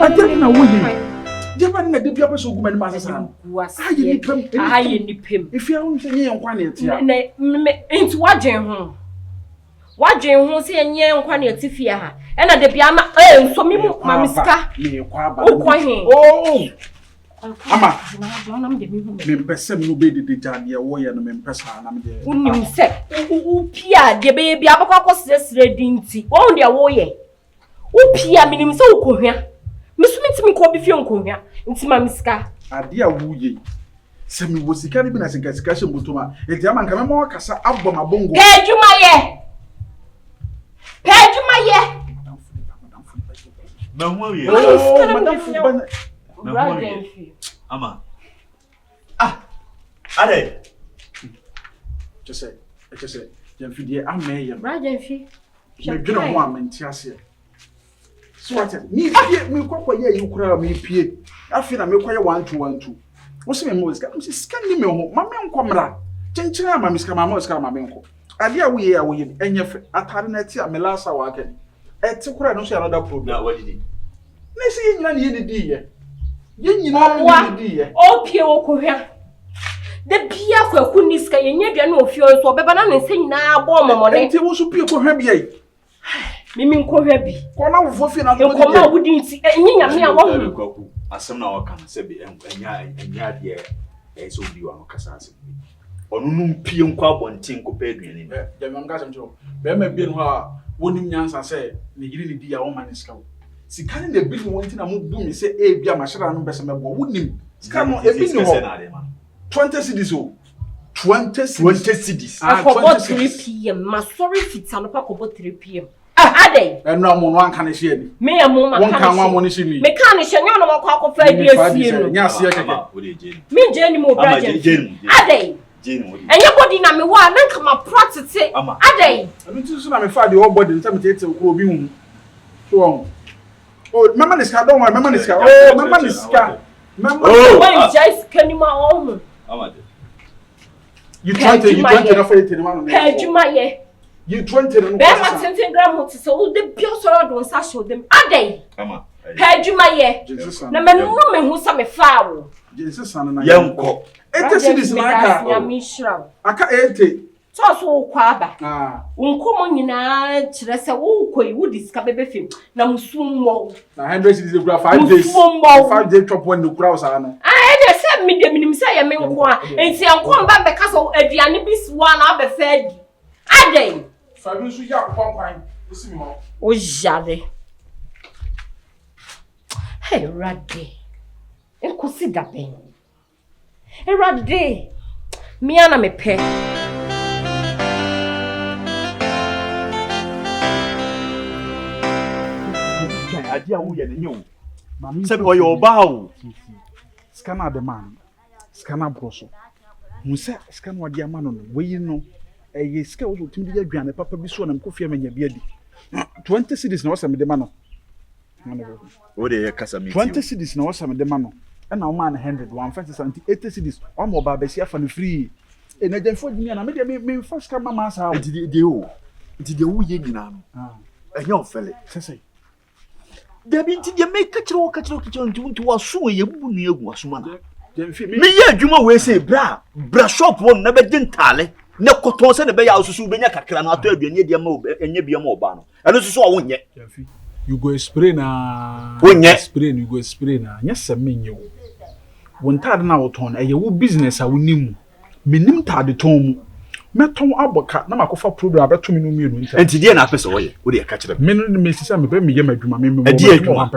Adem na wo yi. Jeba na de bia person guma ni ma sesa. Aye ni pem. If you want say yen kwa na etia. Na enti wagen ho. Wagen ho say yen kwa na etifia ha. E na de bia ma nso mi mu ma miska. Me kwa ba. O kwa he. Oh. Ama. Me pese me no be de jade ye wo ye no me pesa na me de. Unim se. Pia de be bia bakwa sesere dinti. Wo de wo ye. Pia minim se ukohwa. Mesumiti ko bi fie nkohwa. Nti ma miska. Ade a wuye. Se me wo sika ni bi na sika she mbotoma. E ti ama nka me ma kasa abbo mabongo. Pejumaye. Maye. Oh, madam Fubana. Maye. Ama. Ah. Ade. Just say. Jamfidie Maye. Rajenfi. Me dwena ho amenti ase. So what? Me kwakwa ye yukura me pie. Afi na me kwaye 1-2-1-2. Wo se me mo sika ni me ho. Ma me nkomra. Chenchira ama me sika ma mo sika ma me nko. Ade a wo ye enye fe. Atare na ti a me last hour aka. Eti kura no so another problem. Na wadidi. Na se ye nyina ne ye didi ye. Ye nyina ne didi ye. O pie wo kohwa. De bia kwaku ni sika ye nyadua na ofio so obeba na ne nse nyina agbo momone. Enti wo so pie kohwa bia yi. Mimi nkohwa bi. Kona wo fofie na no. Nkoma wo di nti enyinya me a wo kwaku. Asem na waka na se bi enya de e so bi wa no kasa asem. Onu num pie nkwa abonten ko pa aduane ni. Ya me ngasa mcho. Be ma bi no a wonim nyansa se ne yiri ne di ya wo ma ne sika wo. Sika ne bi no wonti na mo bu mi se e bia ma hyira no bese mebo wonim. Sika no e bi ni ho. 20 cedis o. 20 cedis. Ah, 3 p.m. Ma sorry fita no pa ko 3 p.m. Ade. Enu amu no anka ne hye ni. Me amu ma kan. Won kan wa mo ne hye ni. Me kan ne hye nya no makwa akọ fa di afie no. Nya se keke. Me je ni mo bra je. Ade. Enye body na me wa na nka ma practice. Ade. Anu ti so na me fa de all body nta me tete ko obi hu. So oh, mama niska don't worry, mama niska. Oh, mama niska. Mama. Oh, when just can you ma own. Amade. You 20 na for it man. Pejumaye. You 20 no. Be ma 10 gram to so the pure so do nsa show them. Ade. Ama. Pejumaye. Na me no me hu sa me fa wo. Jesus san na. Yenko. Ete sidis na aka. Ya mi shira. Aka ete. So kwa aba. Unkomo nyina kire se wo koi wo diska bebe fim na musummo. Na 100 cedis gura 5 days. 5 days chop one no kura usa no. De se me de minim se ye me nko a. Enti anko mba be ka so aduane biswa na abe fa di. Ade. Fa bi so ya kwankwan. Isi mi ho. O jare. Hey Rade. Enkosi da ben. Rade. Mi ana me pe. Ade a wo ye ne nyo. Sabi o ye oba o. Scanner the man. Scanner broso. Musa scan wadi amano no. We no. Ye sika wo timi di aduane papa bi so na mko fie manya bia di. 20 cedis na wasa me de ma no. Wo de ye kasa mi. 20 cedis na wasa me de ma no. E na wo ma na 100 150 80 cedis. O mo ba ba si afa no free. E na janfo di na me de me fa sika mama sa. Enti de o. Enti de wo ye nyina no. Enye ofele. Sese. Dabi nti de make kachiro nti waso ye bubu nu egu asoma na. Me ye adwuma we say bra shop won na be dintale na koton se na be ya osusu be nya kakra na ato aduane de ma enye bia ma oba no. Eno susu a wonye. You go spray na. Wonye. Spray you go spray na. Nya se menye wo. Won tade na wo ton eye wo business a wonim. Menim tade ton mu. Meton aboka na makofa program abeto me no mienu nta. Enti de na apese wo ye. Wo de ka kire me no me sisa me be me ye madwuma me edi adwuma.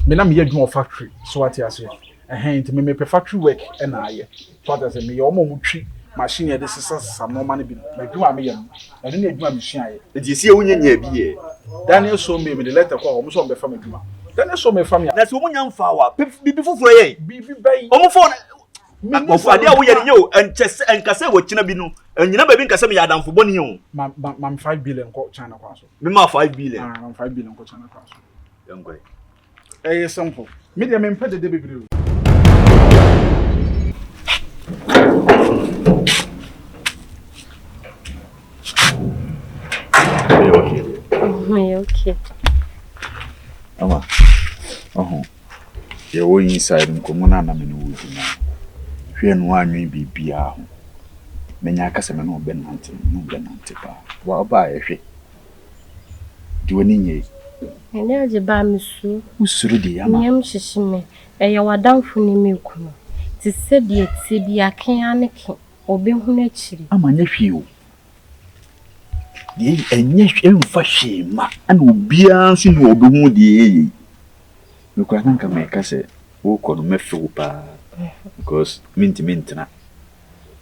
Me na me ye adwuma factory so what ase. Enti me pe factory work e na aye. So what ase me ye omo mutwi machine de sisa normal ne bi. Madwuma me ye. Eno na adwuma me hia ye. Enti sie wo nyanya bi ye. Daniel so me the letter kwa omo so be fa madwuma. Daniel so me fa me. Na se wo nya mfa wa bibi foforo ye. Bibi bai. Omo fo Ade a wo ye ne yo enkase wo kina bi no enyina ba bi nkase me yadamfo boni yo mam 5 billion ko China kwa so me ma 5 billion mam 5 billion ko China kwa so yankoi simple me de me mpede de bebre okay ama Oh, you're inside and come on and I'm in the woods now. Hwɛ no anwen bibia ho. Menya akasa me no benante, no benante pa. Wa ba ehwe. Di woni nye. Ene aje ba misu. Usuru di yama. Nyam hihime. Eye wadamfo ni mekunu. Ti se bi eti bi aken aneke. Obi hu na chiri. Amanya hwe o. Di enye hwe mfa hwe ma. Ana obia nso ni obi hu di eye. Me kwa nanka me ka se wo kono mefe pa. Because mintina.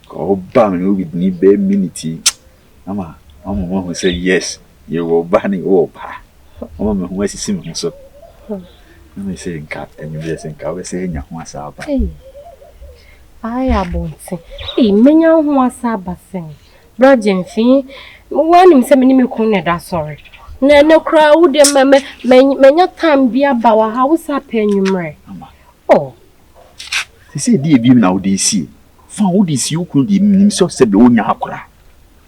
Ko ba me with ni be minute. Mama who say yes. You will banning pa. Mama me who asisi me so. Me say nka enyu be say nka we say nya ho asaba. Ai abonti. Menya ho asaba sen. Brojen fi wanim se me ni me kun na da sorry. Na kra wo de menya time bia ba wa ha wo sa pa enwumre. Mama. Oh. Say di bi na wo dey see. Fa wo dey see ukru di nim so se be onya akora.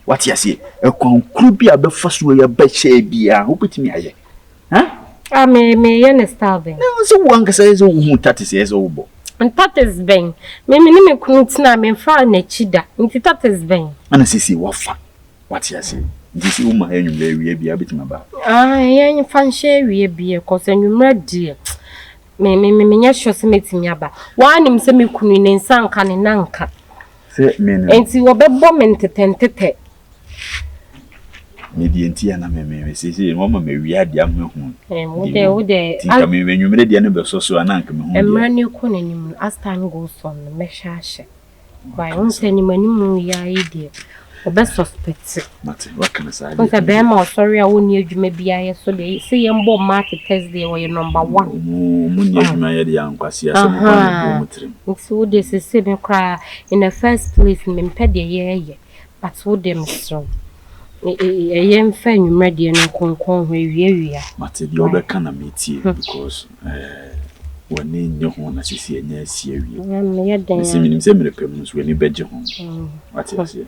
What you say? E kwankru bi abefa so ya ba hye bia, wo betimi aye. Ha? Me ye ne starving. Na so wo anka say so hu 30 says wo bo. And that is ben. Me ni me kunu tina me fa na chida. Nti that is ben. Ana sisi wo fa. What you say? This wo ma enwumre wie bia betimi ba. Yen fa nhye wie bia cause enwumre die. Me nya sure se metimi aba. Wa nim se me kunu ne nsa nka ne nanka. Se me no. Enti wo bebo me ntete. Me di enti ana me sisi wo ma me wi ade am hu. Wo de Tika me enwumre de ne be so ananka me hu. Emra ni ko nanim as time goes on me hwahwe. Why won se ni manimu ya ide. Obe suspect. Mate, what can I say? Once be ma sorry a woni adwuma bia ye so de say ye mbo market Thursday wo ye number 1. Munye adwuma ye de yankwase ase mo kwa mutrim. Nti wo de se me kra in the first place me mpede ye but wo de mstro. Ye mfa nwuma de no konkon ho wiawia. Mate de obe kana metie because wani nyo na sisi enya asie wie. Me ye den. Se minim se mere pem so wani beje ho. What you say?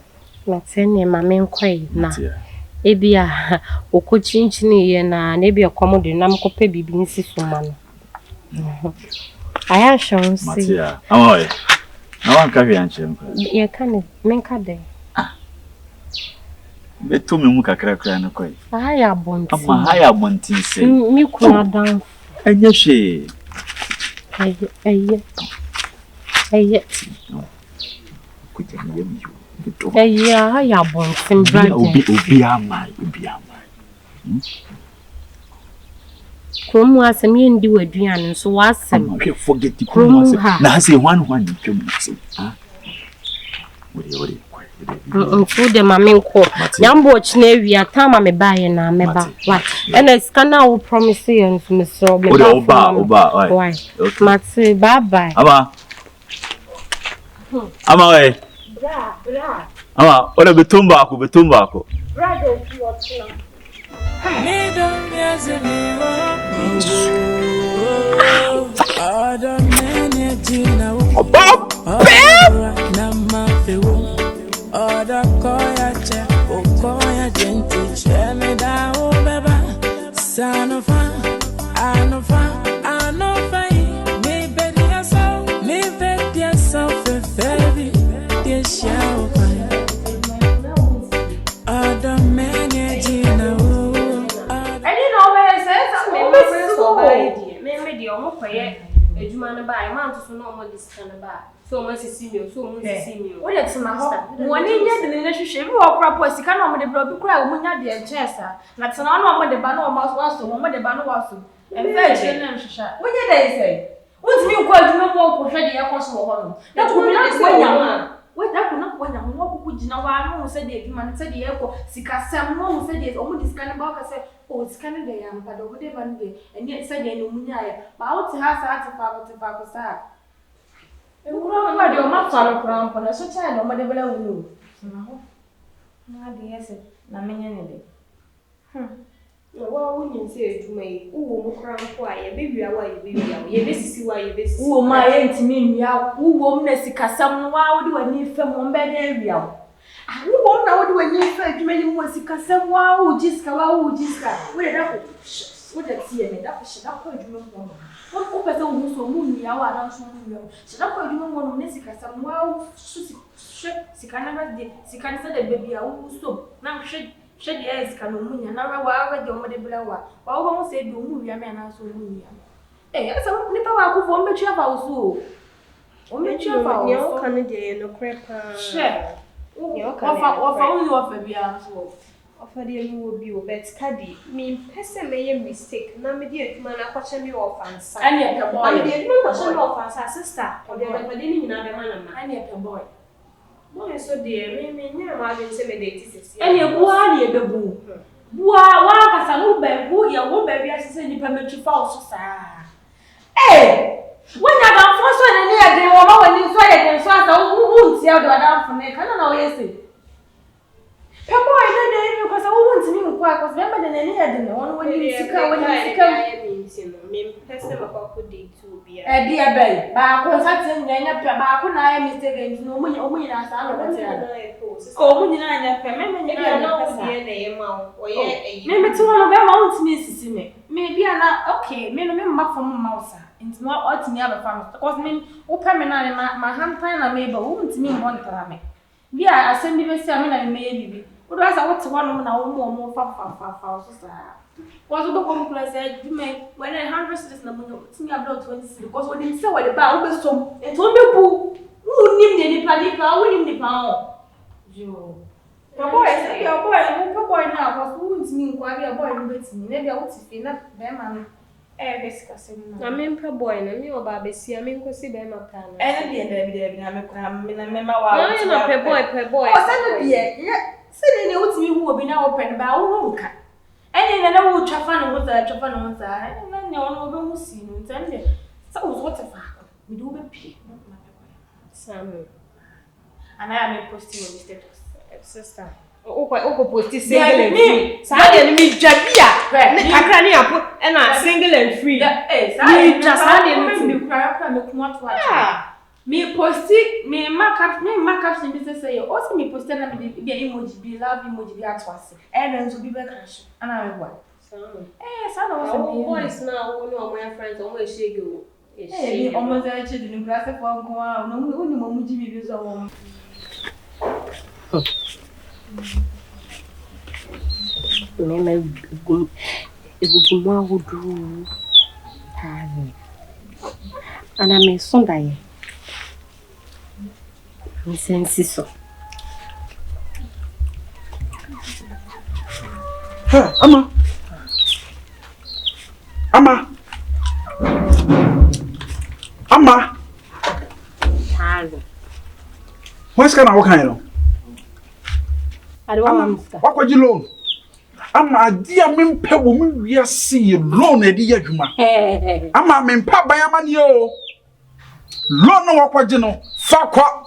Matene mame nkwai na ebia okochinchini ye na ebia komodo na mkope bibi nsi soma no aya shon si Matia amoy na wanka hwe anche nkwa ye kan menka de beto me mu kakra kra na koi aya bonti ama haya bonti se mi ku adan enye hwe eye kuja ni yemi aya bonti mbrade obi amai Kromu asem ye ndi waduane nso wasem hwe forget the kromu asem na say one twem asem ha wori nso de mame nko nyambo chine awia tama me bae na meba wa ena skana wo promise ye nso mesro be oba why mate bye bye ama we bra ama ona betumba ako bra do ki otuna me don't yes me ada mene jina oba na ma fewo ada koya che okoya gente che me da o beba sanofa anofa me bedia so baby yes ya ada mene jina me di omo koye ejuma no ba ma nto so no omo disika no ba so omo sisi mi so omo sisi mi wo de tuma ho woni nya de ne hwehwe bi wo kra po sika na omo de bro bi kra omo nya de enchesa na tena na omo de ba na omo waso omo de ba na waso emfa je na hwehwa wo nya de sei untimi nko adwuma mo ko hwe de yakoso wo ho no na ko bi na ko nya ma wo da ko na ko nya ho wo ko gina wa no se de adwuma no se de yako sika sam no se de omo disika no ba ka se o scan de yam pa do de ban de eni se de no munya ya ba o ti ha sa ti fa ko sa e wuro ma de o ma fa no krampo na so cha no mo de bela wuru na ho na de yese na menya ne de wa wunyin se ejuma yi uwo mu krampo a ye be wia wa ye be sisi wa ye be sisi uwo ma ye ntimi nwia uwo mu na sika sam no wa wo de wani fa mo mbe de wia wo na wo de wani fa adwuma ni mo sika sam wa wo jiska wo de da ko What the tea and that shit up for you. What person who so moon ya wa dan so moon. Shit up for you one music some wow sikana de sikana say the baby a so. Now she the eyes can moon na wa de omode blawa. Wa wo say do moon ya me na so moon ya. Eh, asa nipa wa ku fo mbetua fa so. O mbetua fa o kan de no crepa. Share. Ofa only ofa bia so. Ofa de mu obi o bet kadi me pese me mistake na me de aduma na kwache me ofansa. Ani e boy. Ami de aduma kwache me ofansa sister. O de ba de ni nyina be manama. Ani e boy. Boy so de me nya ma be se me de ti sisi. Ani e bua ni e bebu. Bua wa kasa no be bu ye wo be bia sese nipa metu fa o so saa. Eh! When you don't force on any of them, or when you try against us, who see how the other from there, can I know yes? Papa, I don't know because I won't see you quite because remember than any of them. One when you see come, means you know, me person about could day to be a dear bay. But I consulted I couldn't I mistake no money only in us. Oh, when you know, maybe to one of them won't miss me. Maybe I'm not okay, maybe I'm from mouse. It's not ought to never farm. Because me, open my hand time and maybe won't mean one time. We are a semi and maybe. What was I want to one woman more far. Was the complex said, you may when 100 citizens it's me about 20 because when you say what the bar was so and told me who named any planning, I wouldn't the pound. Joe. Your boy now, because who wouldn't mean quite a boy with me. Maybe I would see that them. I mean, per boy, and you about Bessie, I mean, see them up. And I'm per boy. Send you to me who will be now open about who can. And then I will trafan with a trafan on side, and then you will see you. So, what a fuck. We do be pee. Sam. And I am a posting on the status. Sister. Oh, post single and free. Sadi me jabia. Akrani apo na single and free. Eh, sadi just sadi me cry me come to watch. Me posti me markups in business say also me post na me be emoji be love emoji be atwase. And then so be crash. And I what? Eh, sana was boys now who know my friends almost shege o. Eh, almost I check the class for go on. No ni mo muji be so. Mema egugumwa hudu tani ana me sonda ye mi sensi so ha ama tani what's kana wo kan no Wakwaji loan. Ama dia mempe wo me wiase ye loan e di adwuma. Ama mempa ban amane o. Loan no wakwaji no fa kwa.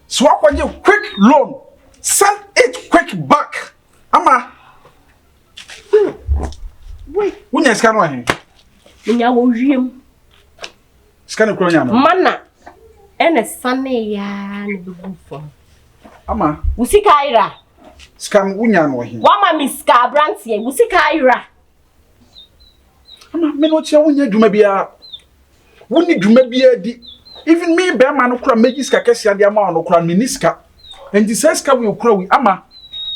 So wakwaji quick loan. Send it quick back. Ama wait, unya ska no he. Nya wo wiem. Ska no kronya no. Mana ene sane ya ne bugu fo. Ama usika ira scam unya no he wama miska brantie usika ira ama me no che unya dwuma bia woni dwuma bia di even me be ma no kura magiska kese ade ama no kura miniska enti seska we kura wi ama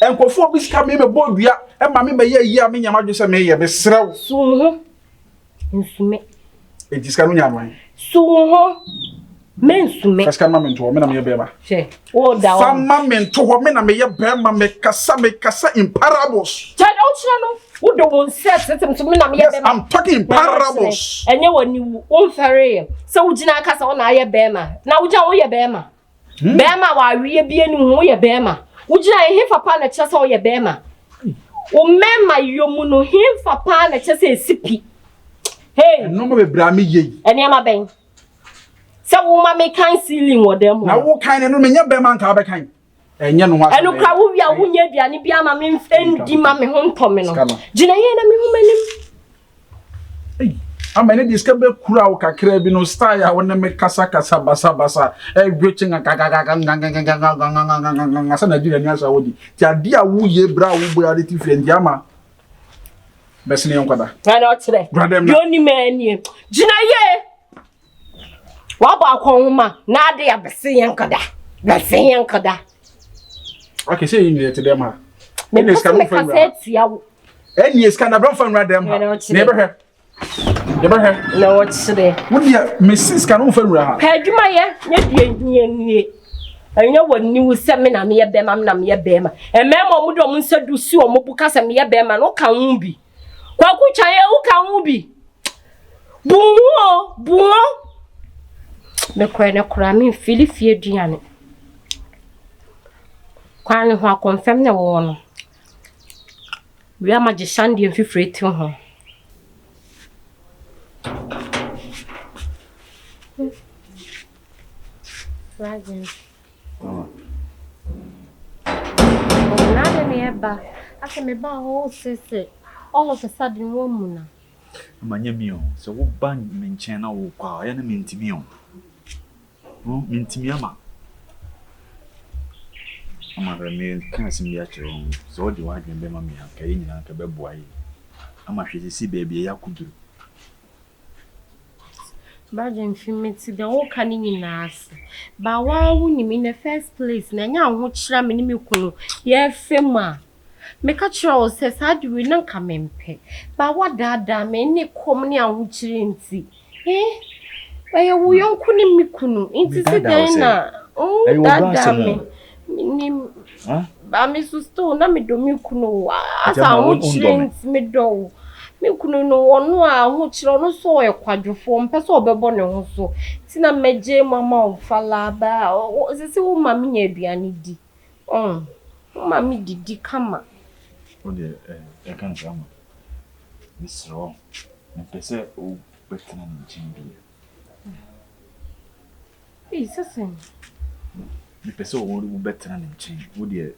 enkofo biska me bodua e ma me be ye yi a me nyama dwese me ye be srew suho nsume enti ska no nya no he suho mensume kaska ma mento me na me be ba che o da fa ma mento ho me na me ye be ma me kasa in parables cha o chira no wo do won set me na me ye be ma I'm talking in parables enye woni wo fere se wo gina kasa wo na ye be ma na wo gina wo ye be ma be ma wa wie bie ni wo ye be ma wo gina he papa na che se wo ye be ma o mema yomu no he papa na che se sipi hey no me bra me ye ene ma ben so wo me kan ceiling wo dem na wo kan no me nya be man ka be kan enye no ha enu kwa wo wi a wo nya aduane bia ma me mfendi ma me ho ntome no gina ye na me ho manim amene diska be kura wo kakra bi no style a wona me kasa basa grechin asa na Nigeria ni asa wodi ti ade a wo ye bra wo bo ya ti friend ama Best name kwada. Na na okyere. Yo ni mani. Gina ye. Wa ba kwonma na ade ya bese yankada. Bese yankada. Okay, say you need to them ha. Me can cassette ya. Any is can abram from radem ha. Never her. Never her. Na okyere. Wo dia Mrs. kan no from ha. Pa adwuma ye, nye nie. Anya woni wo se me na me ye bema me na me ye bema. Emema omu do mu nsadu si omu buka se me ye bema no kan hu bi. Kwaku chaye wo kan hu bi. Buo. Me kwa na kura me fili fie duane. Kwa ne ho confirm na wo no. We are magician di mfifre ti ho. Right. Oh, nada me eba. Aka me ba ho sese. All of a sudden woman. Amanya mio. So wo ban me nchen na wo kwa ya na mentimi o. Oh, mentimi ama. Ama me kan sim ya kire o. So di wa dwen be ma me aka yi nyina ka be boa yi. Ama hwese si baby ya kuduru. Baje mfimeti de wo kan nyinaase. Ba wa wu ni in the first place na nya ho kira me ni me kunu. Ye fema. Me ka kira o se sa de we nan ka mempe. Ba wa dada me ni kom ni aho kire nti. Ba ye wo yonku ni me kunu. Nti se den na. Dada me. Ni ba me susto na me do me kunu. Asa aho kire nti me do. Me kunu no ono a ho kire no so e kwadwofo mpese obebo ne ho so ti na meje mama ofala ba sisi wo mama nya aduane di mama didi kama o de kan kama misro mpese o betena nchimbi sisi mpese o betena nchimbi o de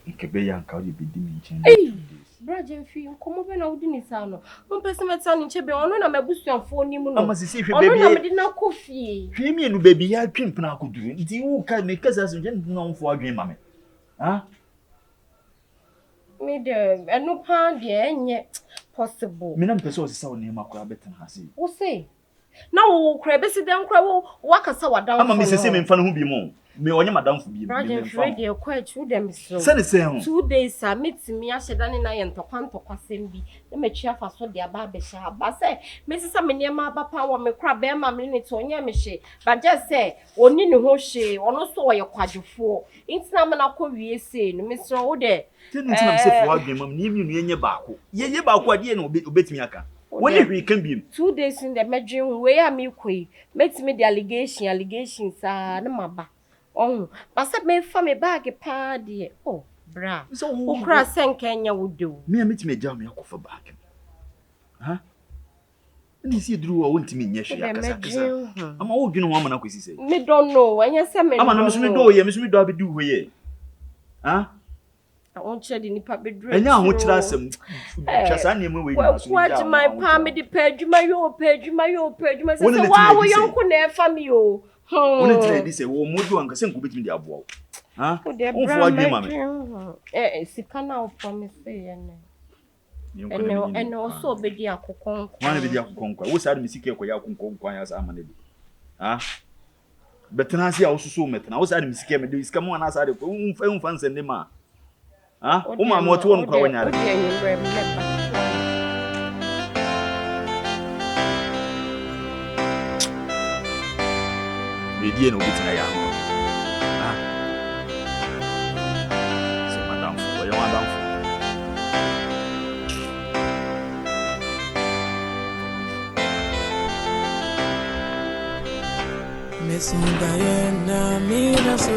nkebe ya nka o de bedi nchimbi Braje mfi nkomo be na wudi ni sa no mpese meta ni nchebe ono na mabusuafo ni mu no ama sisi hwe baby ono na mede na kofi hwe mi enu baby ya twempena akoduru nti wo ka me kasa so nje na wonfo adwen mame me de eno pa de enye possible me na mpese o sisa woni makora betena hase wo say na wo kura be si den kura wo wakasa wadan ama me sisi me mfa no hu bi mu me onye madam fu bi me mfa de kwa chu dem so sene se ho 2 days a metimi a shedane na ye ntokwa sembi na metwa fa so de aba be sha ba se me sisa me niam aba pa wo me kura be ma me ni to onye me hye ba je se oni ne ho hye ono so wo ye kwadwofo intina me na kɔ wie se no me so wo de tinu ntina me se fo adwen mam ni mienu yenye baako ye baako ade na obetimi aka woni hwe kan biem 2 days in the medwin we ya me koi metimi the allegation sa na maba basa me fa me bag pa de bra ukra senkenya wudo me metime gya me akofa bag ni si duru wo ntimi nya hwe akasa ama wo dwene ho ama na kwesi sei me don't know anya se me ama no me do ye me so me do abedu ho ye on chedi ni pa bedru enya ho kira asem twasa ne mu we ni so what my pa me de padwuma se wa wo yonko na e fa me o woni tire di se wo modu anka se nko betimi di aboa wonfo adwe mame sika na o promise ye ne ene o so obedi akokon wana bedi akokon wo sa de sika ekoya akokon ya sa amane bi betena si a wo susu metena wo sa de sika me de sika mo na sa de umfa nsende ma o ma mo to won kwa wanyare medie no bitina ya so madam for ya madam Missing Diana, me that's